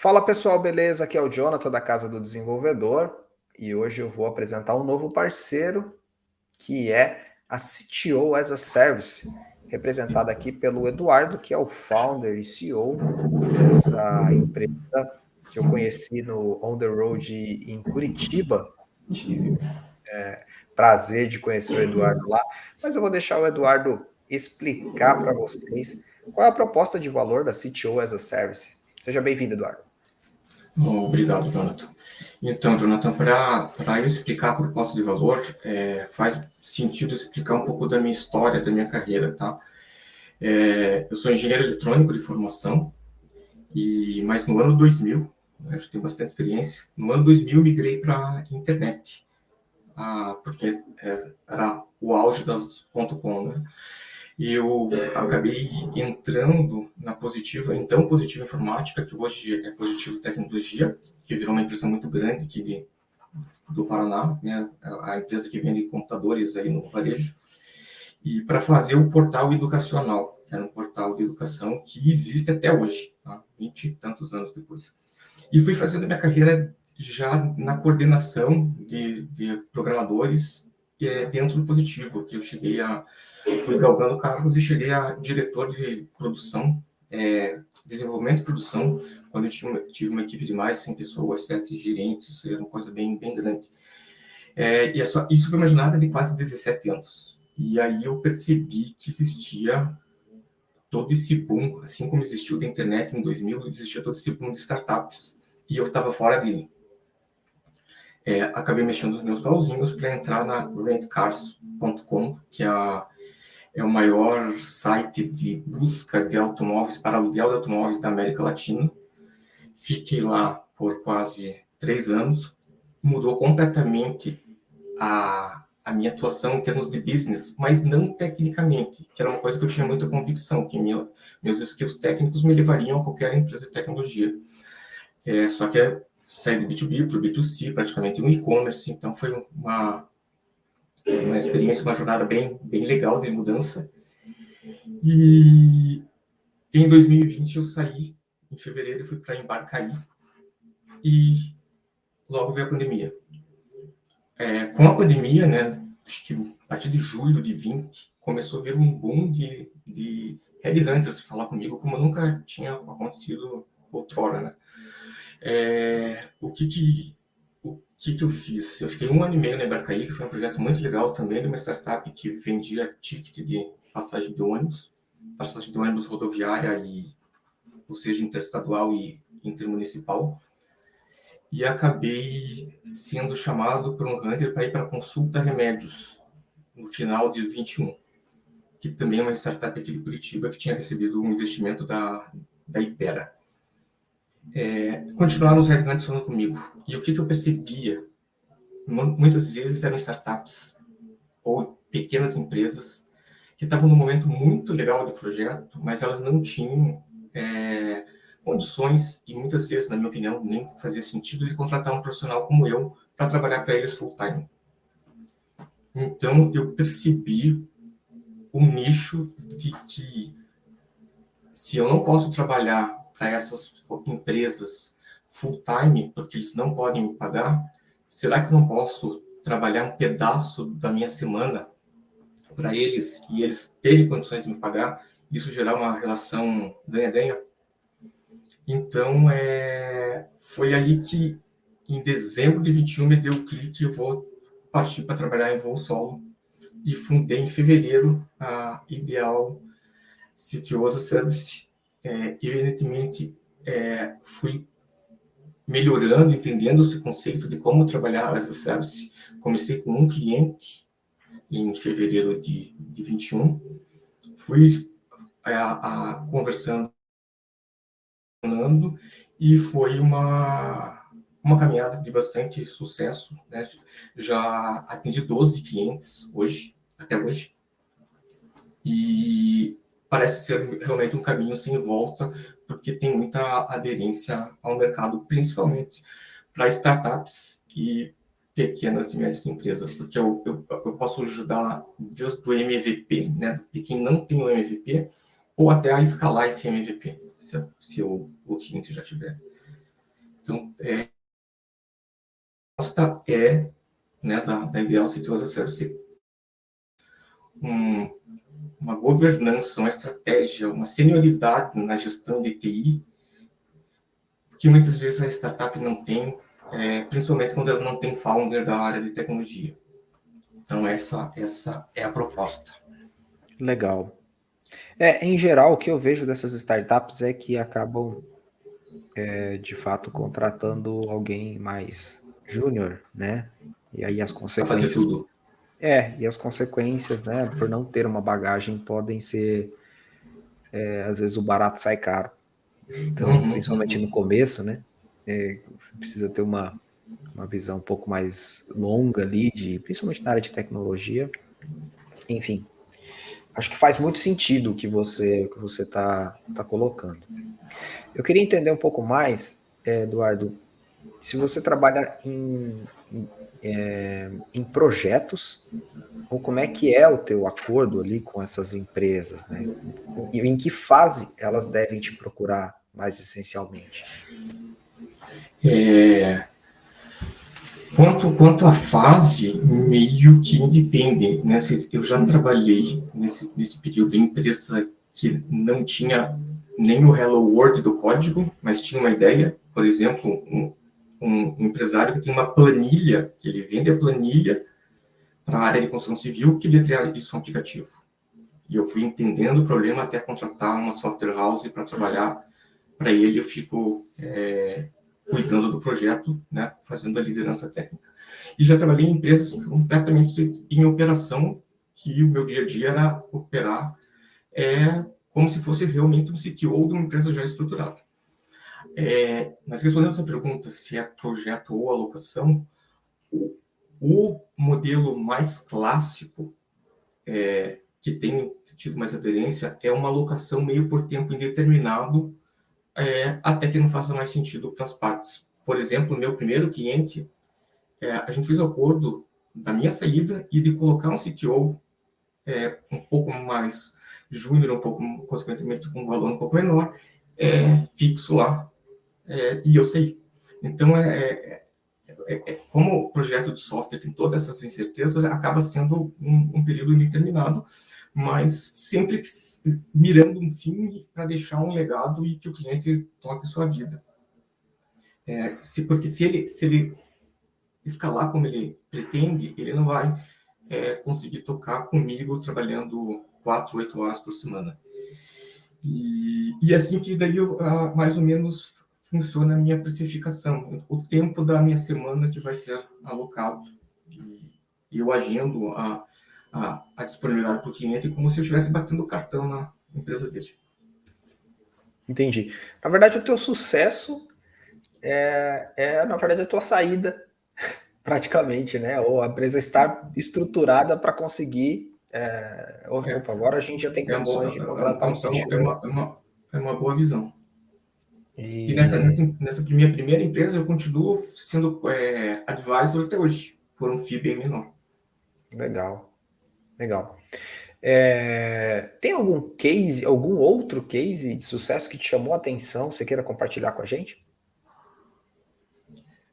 Fala pessoal, beleza? Aqui é o Jonathan da Casa do Desenvolvedor e hoje eu vou apresentar um novo parceiro que é a CTO as a Service, representada aqui pelo Eduardo, que é o founder e CEO dessa empresa que eu conheci no On the Road em Curitiba. Tive prazer de conhecer o Eduardo lá, mas eu vou deixar o Eduardo explicar para vocês qual é a proposta de valor da CTO as a Service. Seja bem-vindo, Eduardo. Obrigado, Jonathan. Então, Jonathan, para eu explicar a proposta de valor, faz sentido explicar um pouco da minha história, da minha carreira, tá? Eu sou engenheiro eletrônico de formação, mas no ano 2000, eu já tenho bastante experiência, no ano 2000 eu migrei para a internet, porque era o auge das .com, né? E eu acabei entrando na Positivo, então Positivo Informática, que hoje é Positivo Tecnologia, que virou uma empresa muito grande aqui do Paraná, né? A empresa que vende computadores aí no varejo, e para fazer o portal educacional, que era um portal de educação que existe até hoje, tá? 20 e tantos anos depois. E fui fazendo minha carreira já na coordenação de programadores dentro do Positivo, que eu fui galgando cargos e cheguei a diretor de produção, desenvolvimento e produção, quando eu tive uma equipe de mais de 100 pessoas, 7 gerentes, era uma coisa bem, bem grande. Isso foi uma jornada de quase 17 anos. E aí eu percebi que existia todo esse boom, assim como existiu da internet em 2000, existia todo esse boom de startups. E eu estava fora dele. Acabei mexendo os meus pauzinhos para entrar na rentcars.com, que é o maior site de busca de automóveis para aluguel de automóveis da América Latina. Fiquei lá por quase 3 anos. Mudou completamente a minha atuação em termos de business, mas não tecnicamente, que era uma coisa que eu tinha muita convicção, que meus skills técnicos me levariam a qualquer empresa de tecnologia. Só que saí do B2B para o B2C, praticamente um e-commerce, então foi uma experiência, uma jornada bem, bem legal de mudança. E em 2020 eu saí, em fevereiro, fui para Embarcaí e logo veio a pandemia. Com a pandemia, né, acho que a partir de julho de 20, começou a vir um boom de headhunters falar comigo, como nunca tinha acontecido outrora, né? O que eu fiz? Eu fiquei 1 ano e meio na Embarcaí, que foi um projeto muito legal também, de uma startup que vendia ticket de passagem de ônibus rodoviária, ou seja, interestadual e intermunicipal. E acabei sendo chamado por um hunter para ir para a Consulta Remédios, no final de 21, que também é uma startup aqui de Curitiba, que tinha recebido um investimento da Ipera. Continuaram os headhunters falando comigo. E o que eu percebia? Muitas vezes eram startups ou pequenas empresas que estavam num momento muito legal do projeto, mas elas não tinham condições, e muitas vezes, na minha opinião, nem fazia sentido de contratar um profissional como eu para trabalhar para eles full time. Então, eu percebi um nicho de que, se eu não posso trabalhar para essas empresas full time, porque eles não podem me pagar, será que eu não posso trabalhar um pedaço da minha semana para eles e eles terem condições de me pagar? Isso gerar uma relação ganha-ganha? Então, foi aí que, em dezembro de 21, me deu o clique, eu vou partir para trabalhar em voo solo. E fundei em fevereiro a Ideal CTO as a Service. Evidentemente, fui melhorando, entendendo esse conceito de como trabalhar as a Service. Comecei com um cliente em fevereiro de 21. Fui conversando e foi uma caminhada de bastante sucesso, né? Já atendi 12 clientes até hoje, e parece ser realmente um caminho sem volta, porque tem muita aderência ao mercado, principalmente para startups e pequenas e médias empresas, porque eu posso ajudar desde o MVP, né, de quem não tem o MVP, ou até a escalar esse MVP, se o cliente já tiver. Então, a proposta é, né, da Ideal CTO as a Service, uma governança, uma estratégia, uma senioridade na gestão de TI, que muitas vezes a startup não tem, principalmente quando ela não tem founder da área de tecnologia. Então, essa é a proposta. Legal. Em geral, o que eu vejo dessas startups é que acabam, de fato, contratando alguém mais júnior, né? E aí as Para fazer consequências... tudo. E as consequências, né, por não ter uma bagagem, podem ser, às vezes o barato sai caro. Então, principalmente no começo, né, você precisa ter uma visão um pouco mais longa ali, principalmente na área de tecnologia. Enfim, acho que faz muito sentido o que você tá colocando. Eu queria entender um pouco mais, Eduardo, se você trabalha em projetos, ou como é que é o teu acordo ali com essas empresas, né? E em que fase elas devem te procurar mais essencialmente? Quanto à fase, meio que independe, né? Eu já trabalhei nesse período em empresa que não tinha nem o Hello World do código, mas tinha uma ideia. Por exemplo, um empresário que tem uma planilha, que ele vende a planilha para a área de construção civil, que queria criar isso um aplicativo. E eu fui entendendo o problema até contratar uma software house para trabalhar para ele. Eu fico cuidando do projeto, né, fazendo a liderança técnica. E já trabalhei em empresas completamente em operação, que o meu dia a dia era operar como se fosse realmente um CTO de uma empresa já estruturada. Mas respondendo essa pergunta, se é projeto ou alocação, o modelo mais clássico que tem tido mais aderência é uma alocação meio por tempo indeterminado, até que não faça mais sentido para as partes. Por exemplo, o meu primeiro cliente, a gente fez o acordo da minha saída e de colocar um CTO um pouco mais júnior, um pouco, consequentemente, com um valor um pouco menor, fixo lá, e eu saí. Então, como o projeto de software tem todas essas incertezas, acaba sendo um período indeterminado, mas sempre mirando um fim para deixar um legado e que o cliente toque sua vida. Porque se ele escalar como ele pretende, ele não vai conseguir tocar comigo trabalhando 4, 8 horas por semana. E assim que daí mais ou menos funciona a minha precificação, o tempo da minha semana que vai ser alocado. E eu agendo a disponibilidade para o cliente como se eu estivesse batendo cartão na empresa dele. Entendi. Na verdade, o teu sucesso na verdade, a tua saída, praticamente, né? Ou a empresa estar estruturada para conseguir... Opa, agora a gente já tem condições de contratar um CTO. É uma boa visão. E E nessa minha primeira empresa, eu continuo sendo advisor até hoje, por um FII bem menor. legal. Tem algum outro case de sucesso que te chamou a atenção, você queira compartilhar com a gente?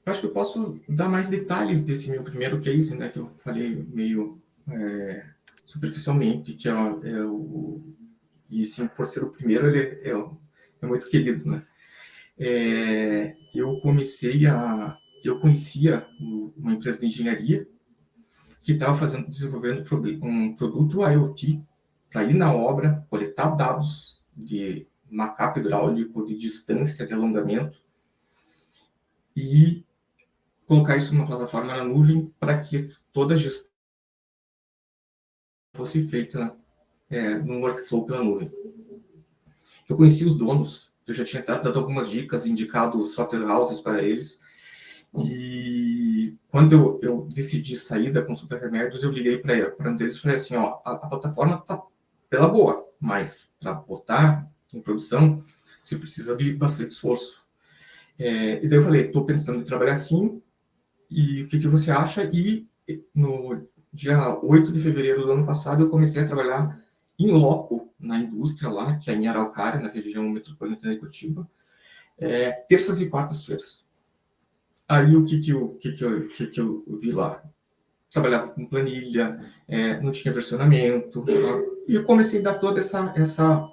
Eu acho que eu posso dar mais detalhes desse meu primeiro case, né, que eu falei meio superficialmente, que e sim, por ser o primeiro, ele é muito querido, né? Eu conhecia uma empresa de engenharia que estava desenvolvendo um produto IoT para ir na obra, coletar dados de macaco hidráulico, de distância, de alongamento, e colocar isso numa plataforma na nuvem para que toda a gestão fosse feita num workflow pela nuvem. Eu conheci os donos, eu já tinha dado algumas dicas, indicado software houses para eles, e quando eu decidi sair da consulta remédios, eu liguei para um deles e falei assim, a plataforma está pela boa, mas para botar em produção, você precisa de bastante esforço. E daí eu falei, estou pensando em trabalhar assim, e o que você acha? E no dia 8 de fevereiro do ano passado, eu comecei a trabalhar em loco, na indústria lá, que é em Araucária, na região metropolitana de Curitiba, terças e quartas-feiras. Aí o que que eu vi lá? Trabalhava com planilha, não tinha versionamento, tá? E eu comecei a dar toda essa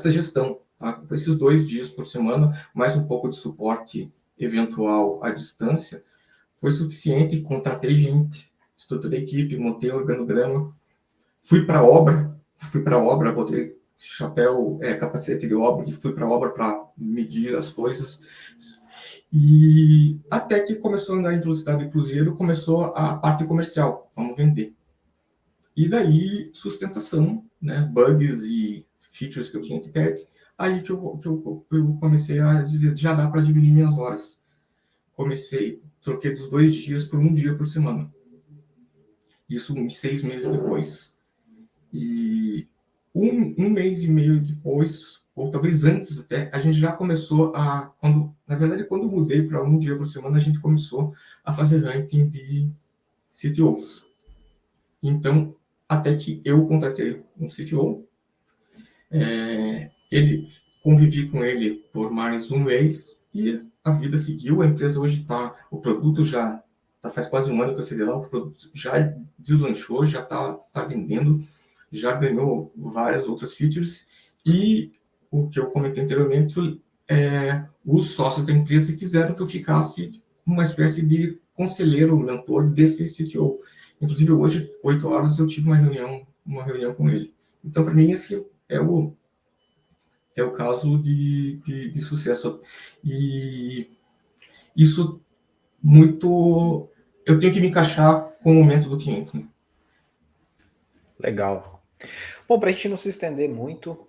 gestão, tá? Com esses 2 dias por semana, mais um pouco de suporte eventual à distância, foi suficiente. Contratei gente, estruturei equipe, montei o organograma, fui para a obra, botei chapéu, capacete de obra, e fui para a obra para medir as coisas. E até que começou a andar em velocidade de cruzeiro, começou a parte comercial, vamos vender. E daí, sustentação, né, bugs e features que o cliente pede. Aí que eu comecei a dizer, já dá para diminuir minhas horas. Troquei dos 2 dias por um dia por semana. Isso uns 6 meses depois. E um mês e meio depois, ou talvez antes até, a gente já começou na verdade, quando eu mudei para um dia por semana, a gente começou a fazer ranking de CTOs. Então, até que eu contratei um CTO, convivi com ele por mais um mês e a vida seguiu. A empresa hoje o produto já faz quase um ano que eu saí de lá, o produto já deslanchou, já tá vendendo, já ganhou várias outras features. E o que eu comentei anteriormente, os sócios da empresa quiseram que eu ficasse uma espécie de conselheiro, mentor desse CTO. Inclusive, hoje, 8 horas, eu tive uma reunião com ele. Então, para mim, esse é o caso de sucesso. E isso muito. Eu tenho que me encaixar com o momento do cliente. Né? Legal. Bom, para a gente não se estender muito,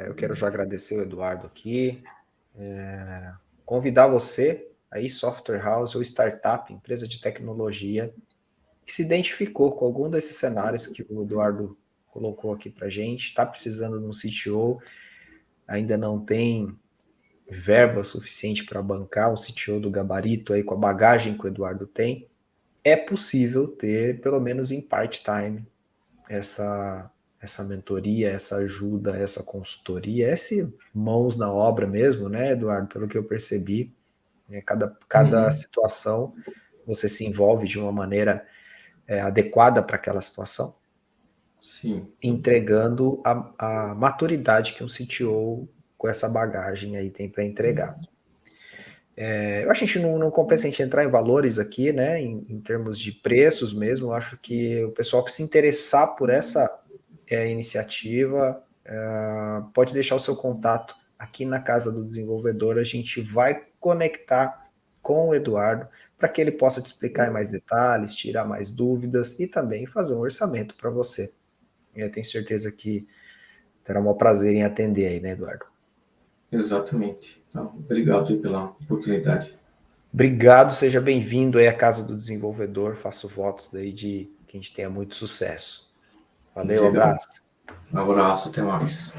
eu quero já agradecer o Eduardo aqui, convidar você, aí software house ou startup, empresa de tecnologia, que se identificou com algum desses cenários que o Eduardo colocou aqui para a gente, está precisando de um CTO, ainda não tem verba suficiente para bancar um CTO do gabarito aí com a bagagem que o Eduardo tem, é possível ter, pelo menos em part-time, essa mentoria, essa ajuda, essa consultoria, esse mãos na obra mesmo, né, Eduardo? Pelo que eu percebi, cada situação você se envolve de uma maneira adequada para aquela situação, Sim. entregando a maturidade que um CTO com essa bagagem aí tem para entregar. Eu acho que a gente não compensa a gente entrar em valores aqui, né, em termos de preços mesmo. Eu acho que o pessoal que se interessar por essa iniciativa pode deixar o seu contato aqui na Casa do Desenvolvedor. A gente vai conectar com o Eduardo para que ele possa te explicar em mais detalhes, tirar mais dúvidas e também fazer um orçamento para você. Eu tenho certeza que terá o maior prazer em atender aí, né, Eduardo? Exatamente. Então, obrigado aí pela oportunidade. Obrigado, seja bem-vindo aí à Casa do Desenvolvedor. Faço votos daí de que a gente tenha muito sucesso. Valeu, Legal. abraço. Um abraço, até mais.